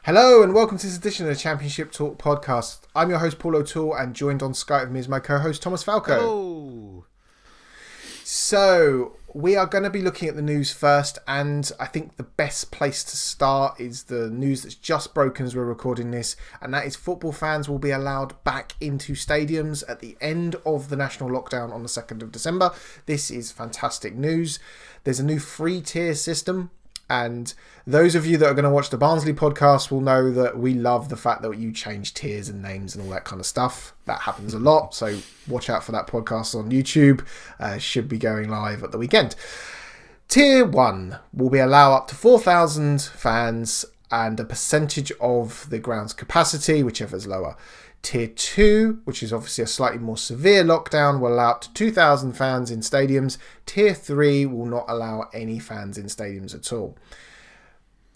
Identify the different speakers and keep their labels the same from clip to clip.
Speaker 1: Hello and welcome to this edition of the Championship Talk podcast. I'm your host Paul O'Toole and joined on Skype with me is my co-host Thomas Falco.
Speaker 2: Hello.
Speaker 1: So we are going to be looking at the news first, and I think the best place to start is the news that's just broken as we're recording this, and that is football fans will be allowed back into stadiums at the end of the national lockdown on the 2nd of December. This is fantastic news. There's a new free tier system. And those of you that are going to watch the Barnsley podcast will know that we love the fact that you change tiers and names and all that kind of stuff. That happens a lot, so watch out for that podcast on YouTube. Should be going live at the weekend. Tier 1 will be allow up to 4,000 fans and a percentage of the ground's capacity, whichever is lower. Tier 2, which is obviously a slightly more severe lockdown, will allow up to 2,000 fans in stadiums. Tier 3 will not allow any fans in stadiums at all.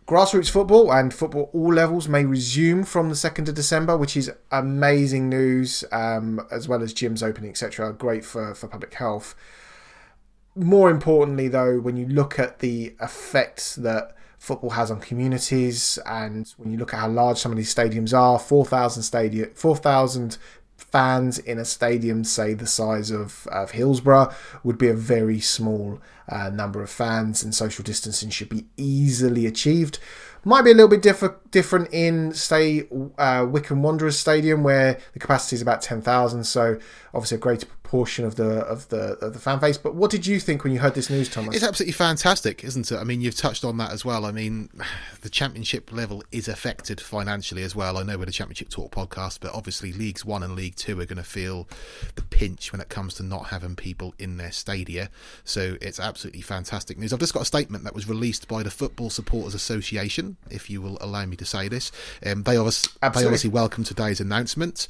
Speaker 1: Grassroots football and football all levels may resume from the 2nd of December, which is amazing news, as well as gyms opening, etc. Great for public health. More importantly, though, when you look at the effects that football has on communities, and when you look at how large some of these stadiums are, 4,000 fans in a stadium, say the size of Hillsborough, would be a very small number of fans, and social distancing should be easily achieved. Might be a little bit different in, say, Wycombe Wanderers Stadium, where the capacity is about 10,000, so obviously a greater proportion of the fan base. But what did you think when you heard this news, Thomas?
Speaker 2: It's absolutely fantastic, isn't it? I mean, you've touched on that as well. I mean, the Championship level is affected financially as well. I know we're the Championship Talk podcast, but obviously Leagues 1 and League 2 are going to feel the pinch when it comes to not having people in their stadia. So it's absolutely fantastic news. I've just got a statement that was released by the Football Supporters Association, if you will allow me to say this. They obviously welcome today's announcement.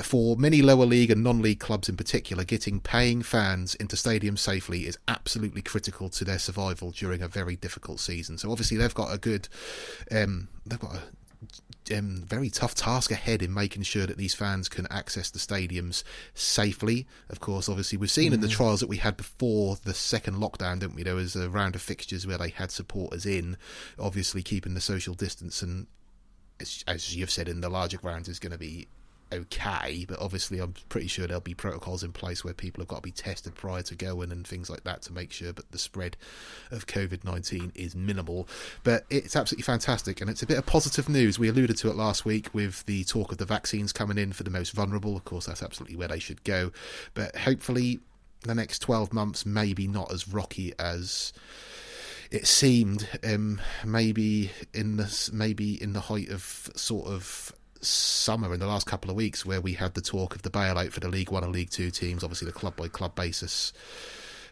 Speaker 2: For many lower league and non-league clubs in particular, getting paying fans into stadiums safely is absolutely critical to their survival during a very difficult season. So obviously they've got a very tough task ahead in making sure that these fans can access the stadiums safely. Of course, obviously we've seen in the trials that we had before the second lockdown, didn't we? There was a round of fixtures where they had supporters in, obviously keeping the social distance, and as you've said, in the larger grounds is going to be okay, but obviously I'm pretty sure there'll be protocols in place where people have got to be tested prior to going and things like that to make sure that the spread of COVID-19 is minimal. But it's absolutely fantastic, and it's a bit of positive news. We alluded to it last week with the talk of the vaccines coming in for the most vulnerable. Of course, that's absolutely where they should go, but hopefully the next 12 months maybe not as rocky as it seemed. Maybe in the height of sort of summer in the last couple of weeks, where we had the talk of the bailout for the League 1 and League 2 teams, obviously the club by club basis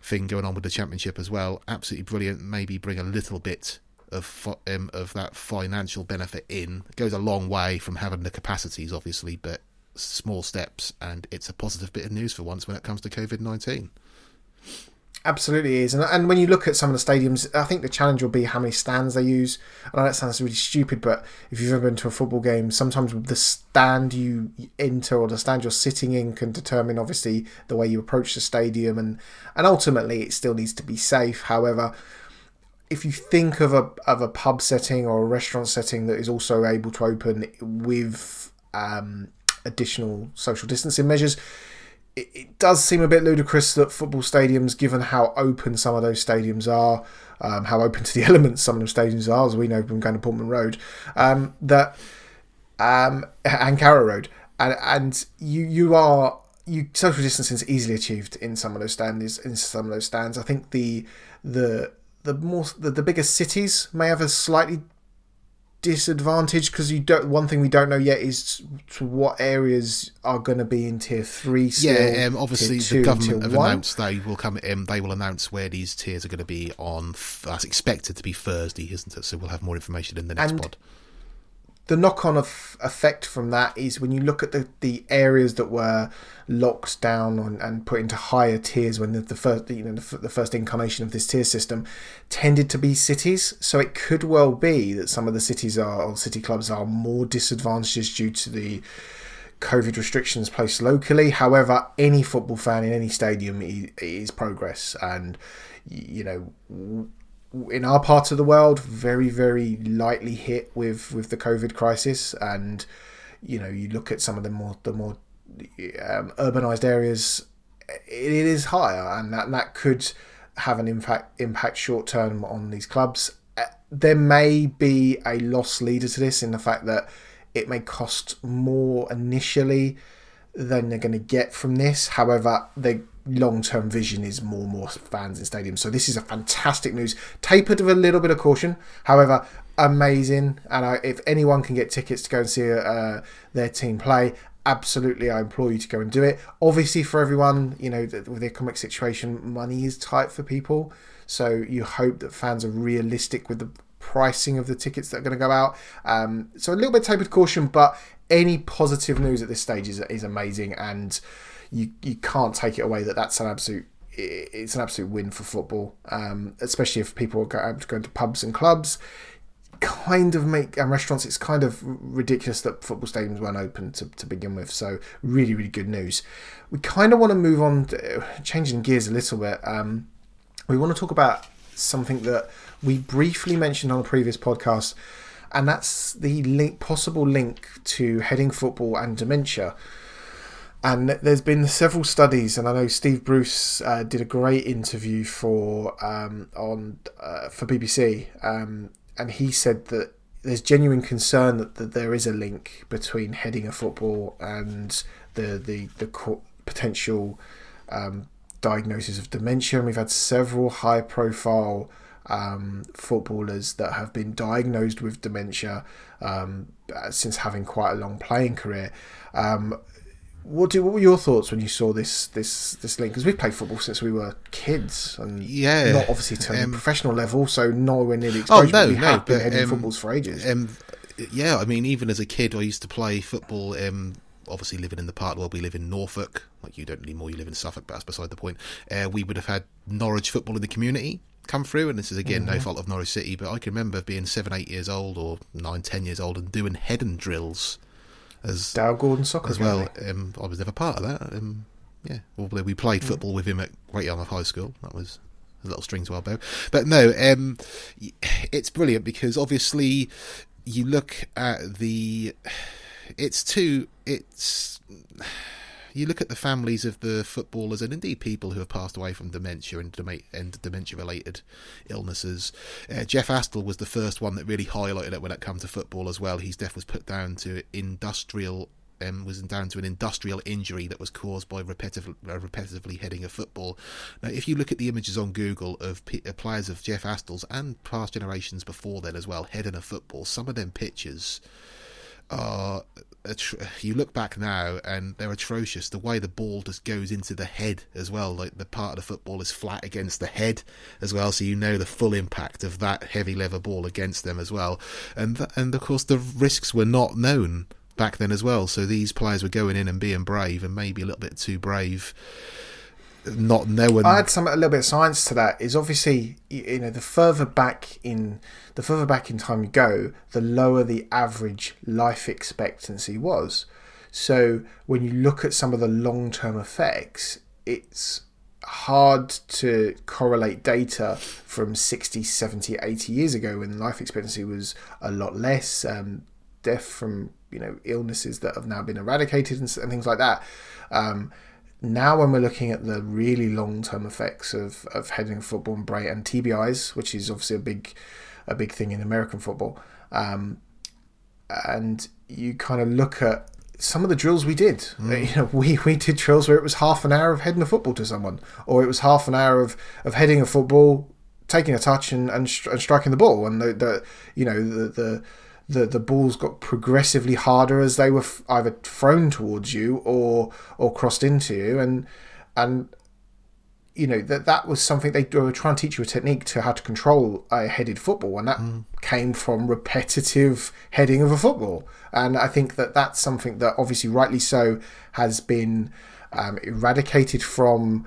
Speaker 2: thing going on with the Championship as well. Absolutely brilliant. Maybe bring a little bit of that financial benefit in. It goes a long way from having the capacities, obviously, but small steps, and it's a positive bit of news for once when it comes to COVID-19.
Speaker 1: Absolutely is. And when you look at some of the stadiums, I think the challenge will be how many stands they use. I know that sounds really stupid, but if you've ever been to a football game, sometimes the stand you enter or the stand you're sitting in can determine, obviously, the way you approach the stadium. And ultimately, it still needs to be safe. However, if you think of a pub setting or a restaurant setting that is also able to open with additional social distancing measures, it does seem a bit ludicrous that football stadiums, given how open some of those stadiums are, how open to the elements some of those stadiums are, as we know from going to Portman Road, and Carrow Road, and social distancing is easily achieved in some of those stands. I think the bigger cities may have a slightly disadvantage, because one thing we don't know yet is to what areas are going to be in tier 3 still.
Speaker 2: Obviously the government have announced they will announce where these tiers are going to be on, that's expected to be Thursday, isn't it? So we'll have more information in the next pod.
Speaker 1: The knock-on effect from that is when you look at the areas that were locked down and put into higher tiers when the first incarnation of this tier system tended to be cities. So it could well be that some of the cities or city clubs are more disadvantaged due to the COVID restrictions placed locally. However, any football fan in any stadium is progress, and in our part of the world, very, very lightly hit with the COVID crisis. And, you know, you look at some of the more urbanized areas, it is higher, and that could have an impact short term on these clubs. There may be a loss leader to this in the fact that it may cost more initially than they're going to get from this. However, the long-term vision is more and more fans in stadiums. So this is a fantastic news. Tapered with a little bit of caution. However, amazing. And if anyone can get tickets to go and see their team play, absolutely, I implore you to go and do it. Obviously, for everyone, you know, with the economic situation, money is tight for people. So you hope that fans are realistic with the pricing of the tickets that are going to go out. So a little bit tapered caution, but any positive news at this stage is amazing, and you can't take it away that's an absolute win for football, especially if people are going to pubs and clubs. And restaurants, it's kind of ridiculous that football stadiums weren't open to begin with. So really, really good news. We kind of want to move on, changing gears a little bit. We want to talk about something that we briefly mentioned on a previous podcast, and that's the possible link to heading football and dementia. And there's been several studies, and I know Steve Bruce did a great interview for BBC, and he said that there's genuine concern that there is a link between heading a football and the potential diagnosis of dementia. And we've had several high-profile footballers that have been diagnosed with dementia since having quite a long playing career. What were your thoughts when you saw this link? Because we've played football since we were kids, and not obviously to a professional level, so nowhere near the exposure. But we have been heading footballs for ages.
Speaker 2: I mean, even as a kid, I used to play football. Obviously, living in the part where we live in Norfolk, like you don't anymore. You live in Suffolk, but that's beside the point. We would have had Norwich football in the community come through, and this is again no fault of Norwich City, but I can remember being 7, 8 years old, or 9, 10 years old, and doing head and drills. As
Speaker 1: Dale Gordon Soccer
Speaker 2: as well. I was never part of that. Although we played football with him at Great Yarmouth High School. That was a little string to our bow. But no, it's brilliant because obviously you look at you look at the families of the footballers and indeed people who have passed away from dementia and dementia-related illnesses. Jeff Astle was the first one that really highlighted it when it comes to football as well. His death was put down to an industrial injury that was caused by repetitively heading a football. Now, if you look at the images on Google of players of Jeff Astle's and past generations before then as well heading a football, some of them pictures are... you look back now and they're atrocious. The way the ball just goes into the head as well, like the part of the football is flat against the head as well, so you know the full impact of that heavy leather ball against them as well. And of course the risks were not known back then as well, so these players were going in and being brave, and maybe a little bit too brave, not knowing.
Speaker 1: I had a little bit of science to that. Is obviously, you know, the further back in time you go, the lower the average life expectancy was. So when you look at some of the long-term effects, it's hard to correlate data from 60, 70, 80 years ago when life expectancy was a lot less, death from, you know, illnesses that have now been eradicated and things like that. Now when we're looking at the really long-term effects of heading football and brain and TBIs, which is obviously a big thing in American football, and you kind of look at some of the drills we did. You know, we did drills where it was half an hour of heading a football to someone, or it was half an hour of heading a football, taking a touch and striking the ball, and the balls got progressively harder as they were either thrown towards you or crossed into you, and you know that was something they were trying to teach you a technique to how to control a headed football, and that came from repetitive heading of a football. And I think that's something that obviously rightly so has been eradicated from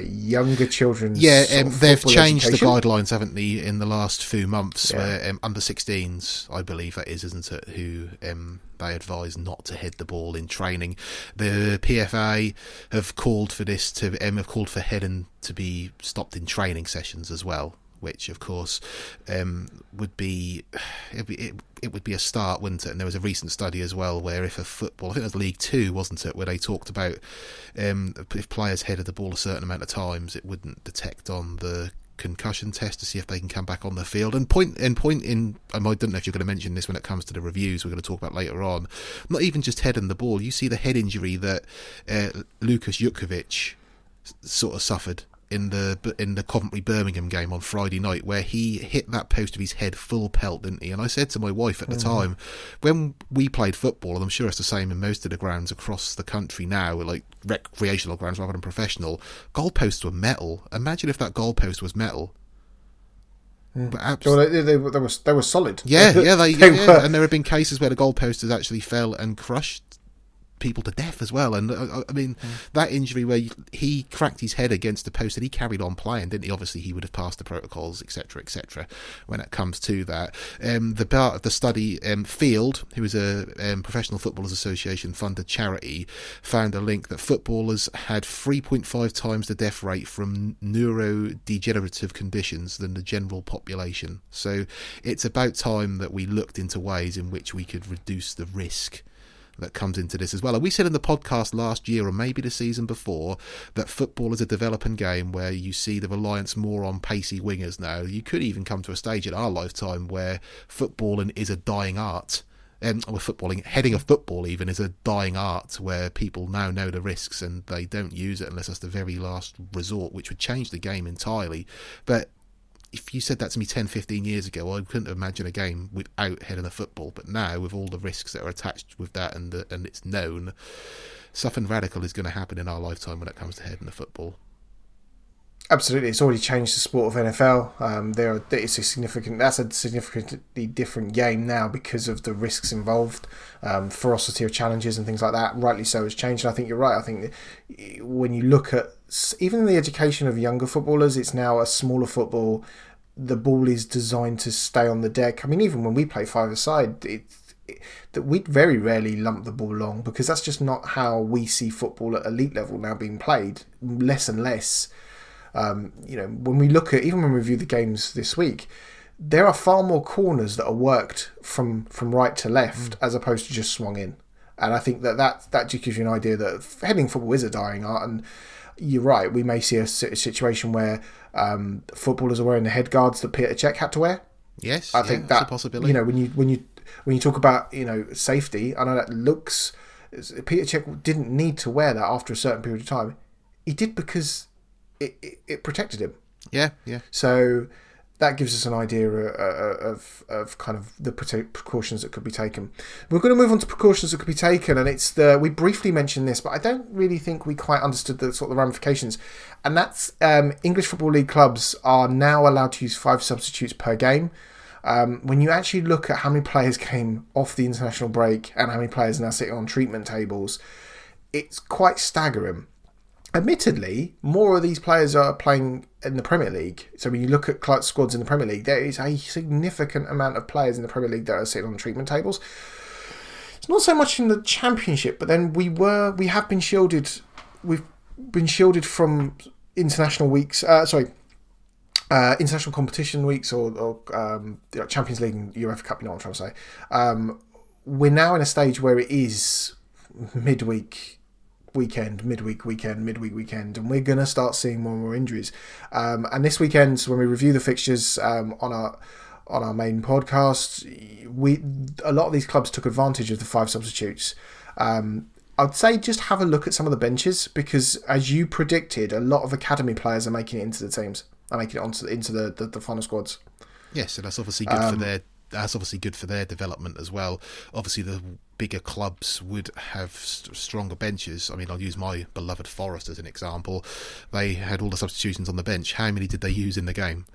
Speaker 1: younger children's
Speaker 2: they've changed
Speaker 1: education.
Speaker 2: the guidelines, haven't they, in the last few months, where under 16s, I believe that is, isn't it, who they advise not to head the ball in training. The PFA have called for this to have called for heading to be stopped in training sessions as well, which of course would be it would be a start, wouldn't it? And there was a recent study as well where if a football, I think it was League Two, wasn't it, where they talked about if players headed the ball a certain amount of times, it wouldn't detect on the concussion test to see if they can come back on the field. And point in, I don't know if you're going to mention this when it comes to the reviews we're going to talk about later on, not even just heading the ball, you see the head injury that Lukas Jutkovic sort of suffered in the Coventry Birmingham game on Friday night, where he hit that post of his head full pelt, didn't he? And I said to my wife at the time, when we played football, and I'm sure it's the same in most of the grounds across the country now, like recreational grounds rather than professional, goalposts were metal. Imagine if that goalpost was metal.
Speaker 1: Well, they were solid.
Speaker 2: Yeah, they were. And there have been cases where the goalpost has actually fell and crushed people to death as well. And I mean, that injury where he cracked his head against the post and he carried on playing, didn't he? Obviously he would have passed the protocols, etc., when it comes to that. The part of the study, Field, who is a Professional Footballers Association funded charity, found a link that footballers had 3.5 times the death rate from neurodegenerative conditions than the general population. So it's about time that we looked into ways in which we could reduce the risk that comes into this as well. And we said in the podcast last year, or maybe the season before, that football is a developing game where you see the reliance more on pacey wingers now. You could even come to a stage in our lifetime where footballing is a dying art. Heading a football even is a dying art, where people now know the risks and they don't use it unless that's the very last resort, which would change the game entirely. But if you said that to me 10, 15 years ago, I couldn't imagine a game without heading a football. But now, with all the risks that are attached with that and it's known, something radical is going to happen in our lifetime when it comes to heading a football.
Speaker 1: Absolutely, it's already changed the sport of NFL. That's a significantly different game now because of the risks involved, ferocity of challenges and things like that. Rightly so, has changed. And I think you're right. I think when you look at even the education of younger footballers, it's now a smaller football. The ball is designed to stay on the deck. I mean, even when we play five-a-side, that we very rarely lump the ball long, because that's just not how we see football at elite level now being played. Less and less. When we look at, even when we review the games this week, there are far more corners that are worked from right to left as opposed to just swung in. And I think that just gives you an idea that heading football is a dying art. And you're right, we may see a situation where footballers are wearing the head guards that Petr Cech had to wear.
Speaker 2: Yes,
Speaker 1: I think that's a possibility. When you talk about safety, I know that looks. Petr Cech didn't need to wear that after a certain period of time. He did because it protected him. Yeah. So that gives us an idea of kind of the precautions that could be taken. We're going to move on to precautions that could be taken, and we briefly mentioned this, but I don't really think we quite understood the sort of ramifications. And that's English Football League clubs are now allowed to use 5 substitutes per game. When you actually look at how many players came off the international break and how many players are now sitting on treatment tables, it's quite staggering. Admittedly, more of these players are playing in the Premier League. So when you look at squads in the Premier League, there is a significant amount of players in the Premier League that are sitting on treatment tables. It's not so much in the Championship, but then we've been shielded. We've been shielded from international weeks. International competition weeks or Champions League and UEFA Cup. You know what I'm trying to say. We're now in a stage where it is midweek weekend, and we're going to start seeing more and more injuries. And this weekend, when we review the fixtures on our main podcast, a lot of these clubs took advantage of the 5 substitutes. I'd say just have a look at some of the benches, because as you predicted, a lot of academy players are making it into the teams, are making it into the final squads.
Speaker 2: Yes, and that's obviously good for their. That's obviously good for their development as well. Obviously, the bigger clubs would have stronger benches. I mean, I'll use my beloved Forest as an example. They had all the substitutions on the bench. How many did they use in the game?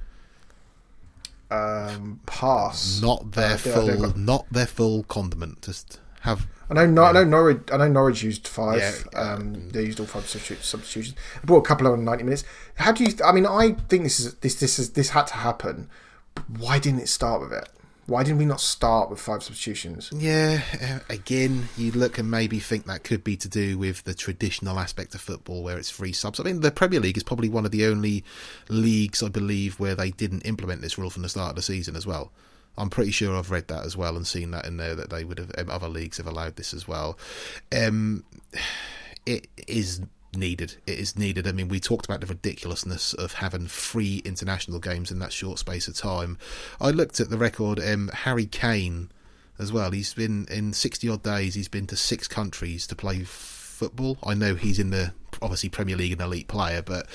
Speaker 1: Pass.
Speaker 2: Not their full condiment. Just have.
Speaker 1: I know Norwich used 5. They used all 5 substitutions. They brought a couple of 90 minutes. I think this had to happen. Why didn't it start with it? Why did we not start with 5 substitutions?
Speaker 2: Yeah, again, you look and maybe think that could be to do with the traditional aspect of football where it's 3 subs. I mean, the Premier League is probably one of the only leagues, I believe, where they didn't implement this rule from the start of the season as well. I'm pretty sure I've read that as well and seen that in there, that they would have, other leagues have allowed this as well. It is needed. It is needed. I mean, we talked about the ridiculousness of having 3 international games in that short space of time. I looked at the record. Harry Kane as well. He's been in 60 odd days. He's been to 6 countries to play football. I know he's in the obviously Premier League an elite player, but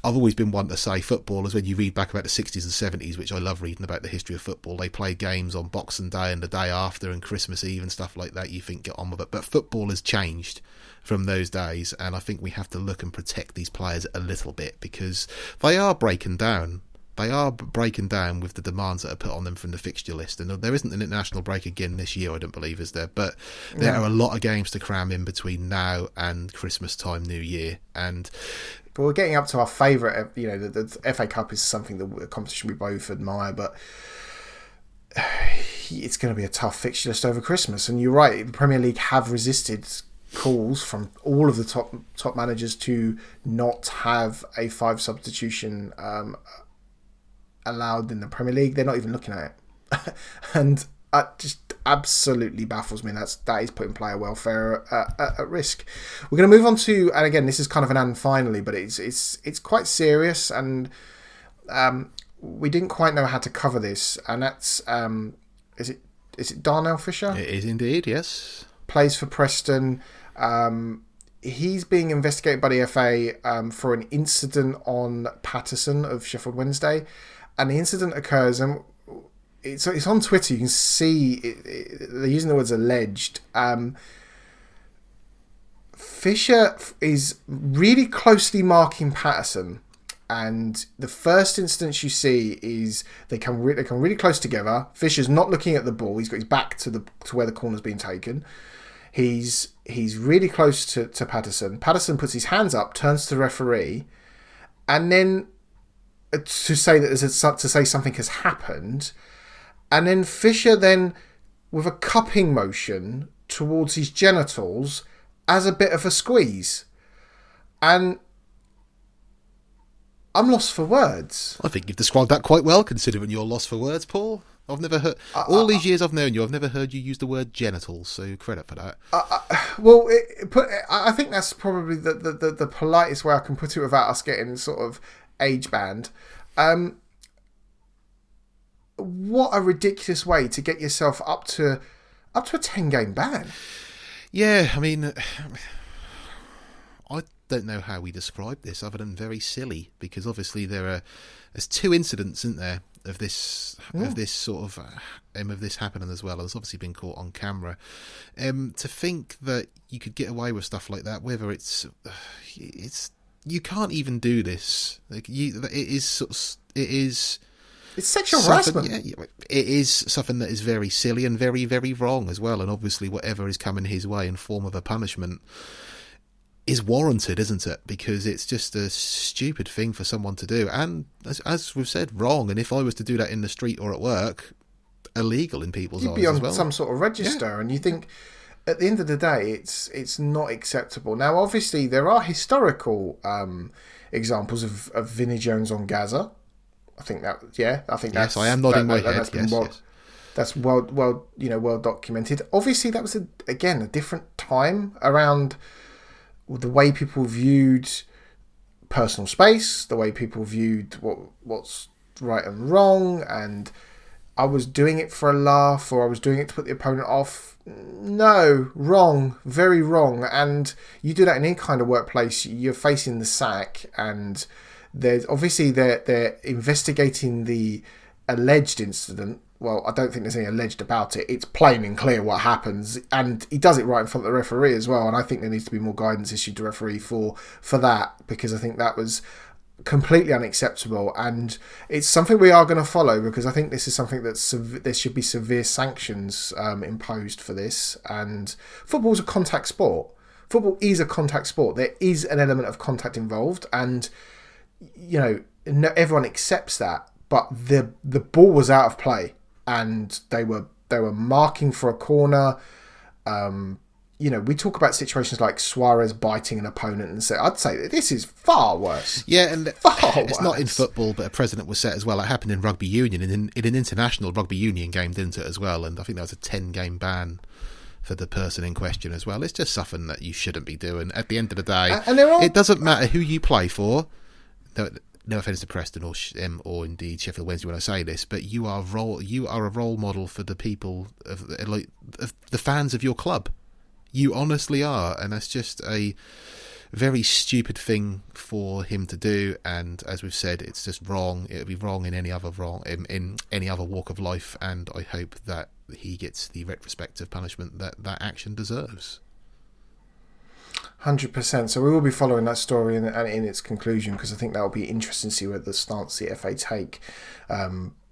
Speaker 2: I've always been one to say footballers, when you read back about the 60s and 70s, which I love reading about the history of football, they played games on Boxing Day and the day after and Christmas Eve and stuff like that. You think, get on with it. But football has changed from those days, and I think we have to look and protect these players a little bit, because they are breaking down. They are breaking down with the demands that are put on them from the fixture list. And there isn't an international break again this year, I don't believe, is there? But there are a lot of games to cram in between now and Christmas time, New Year. And
Speaker 1: but we're getting up to our favourite, the FA Cup is something, a competition we both admire, but it's going to be a tough fixture list over Christmas. And you're right, the Premier League have resisted calls from all of the top managers to not have a 5 substitution allowed in the Premier League. They're not even looking at it. And it just absolutely baffles me. That is putting player welfare at risk. We're going to move on to, and again, this is kind of an and finally, but it's quite serious, and we didn't quite know how to cover this, and that's is it Darnell Fisher?
Speaker 2: It is indeed, yes.
Speaker 1: Plays for Preston. He's being investigated by the FA for an incident on Patterson of Sheffield Wednesday. And the incident occurs, and it's on Twitter. You can see they're using the words alleged. Fisher is really closely marking Patterson, and the first instance you see is they come really close together. Fisher's not looking at the ball; he's got his back to where the corner's being taken. He's really close to Patterson. Patterson puts his hands up, turns to the referee, and then to say something has happened, and then Fisher then, with a cupping motion towards his genitals, as a bit of a squeeze, and I'm lost for words.
Speaker 2: I think you've described that quite well, considering you're lost for words, Paul. I've never heard, all these years I've known you, I've never heard you use the word genitals, so credit for that.
Speaker 1: I think that's probably the politest way I can put it without us getting sort of age banned. What a ridiculous way to get yourself up to a 10-game ban.
Speaker 2: Yeah, I mean, I don't know how we describe this other than very silly, because obviously there's 2 incidents, isn't there, of this sort of of this happening as well. And it's obviously been caught on camera. To think that you could get away with stuff like that, whether it's you can't even do this. It's
Speaker 1: sexual harassment.
Speaker 2: Yeah, it is something that is very silly and very, very wrong as well. And obviously, whatever is coming his way in form of a punishment is warranted, isn't it? Because it's just a stupid thing for someone to do, and as we've said, wrong. And if I was to do that in the street or at work, illegal in people's eyes as well.
Speaker 1: You'd be on some sort of register, and you think, at the end of the day, it's not acceptable. Now, obviously, there are historical examples of Vinnie Jones on Gaza. I think that's
Speaker 2: yes, I am nodding my head. Yes.
Speaker 1: That's well documented. Obviously, that was a different time around the way people viewed personal space, the way people viewed what's right and wrong, and I was doing it for a laugh, or I was doing it to put the opponent off. No, wrong, very wrong. And you do that in any kind of workplace, you're facing the sack, and there's obviously they're investigating the alleged incident. Well, I don't think there's any alleged about it. It's plain and clear what happens, and he does it right in front of the referee as well. And I think there needs to be more guidance issued to referee for that, because I think that was completely unacceptable, and it's something we are going to follow, because I think this is something that there should be severe sanctions imposed for this. And football's a contact sport. Football is a contact sport. There is an element of contact involved, and everyone accepts that. But the ball was out of play. and they were marking for a corner. We talk about situations like Suarez biting an opponent, and I'd say that this is far worse.
Speaker 2: Yeah, and it's not in football, but a precedent was set as well. It happened in rugby union, in an international rugby union game, didn't it, as well? And I think that was a 10-game ban for the person in question as well. It's just something that you shouldn't be doing. At the end of the day, it doesn't matter who you play for. No offence to Preston or indeed Sheffield Wednesday when I say this, but you are a role model for the people of the fans of your club. You honestly are, and that's just a very stupid thing for him to do. And as we've said, it's just wrong. It would be wrong in any other walk of life. And I hope that he gets the retrospective punishment that action deserves.
Speaker 1: 100%. So we will be following that story in its conclusion, because I think that will be interesting to see where the stance the FA take.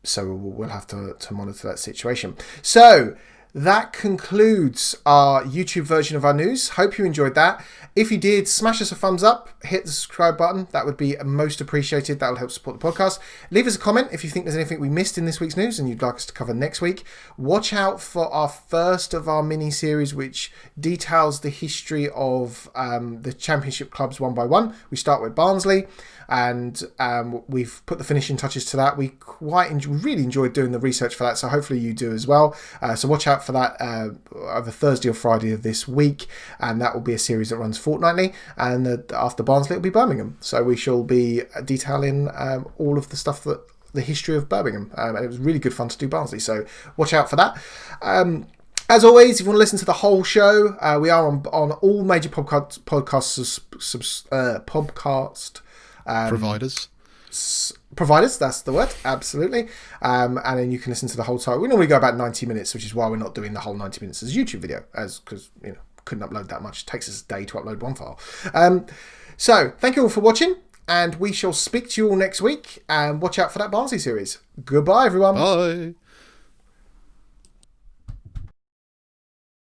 Speaker 1: So we'll have to monitor that situation. So that concludes our YouTube version of our news. Hope you enjoyed that. If you did, smash us a thumbs up, hit the subscribe button. That would be most appreciated. That will help support the podcast. Leave us a comment if you think there's anything we missed in this week's news and you'd like us to cover next week. Watch out for our first of our mini-series, which details the history of the Championship clubs one by one. We start with Barnsley, and we've put the finishing touches to that. We really enjoyed doing the research for that, so hopefully you do as well. So watch out for that either Thursday or Friday of this week, and that will be a series that runs fortnightly, and after Barnsley it'll be Birmingham, so we shall be detailing all of the stuff that the history of Birmingham, and it was really good fun to do Barnsley, so watch out for that. As always, if you want to listen to the whole show, we are on all major podcast providers, that's the word, absolutely. And then you can listen to the whole time. We normally go about 90 minutes, which is why we're not doing the whole 90 minutes as a YouTube video, because couldn't upload that much. It takes us a day to upload one file. So thank you all for watching, and we shall speak to you all next week, and watch out for that Barnsley series. Goodbye, everyone.
Speaker 2: Bye.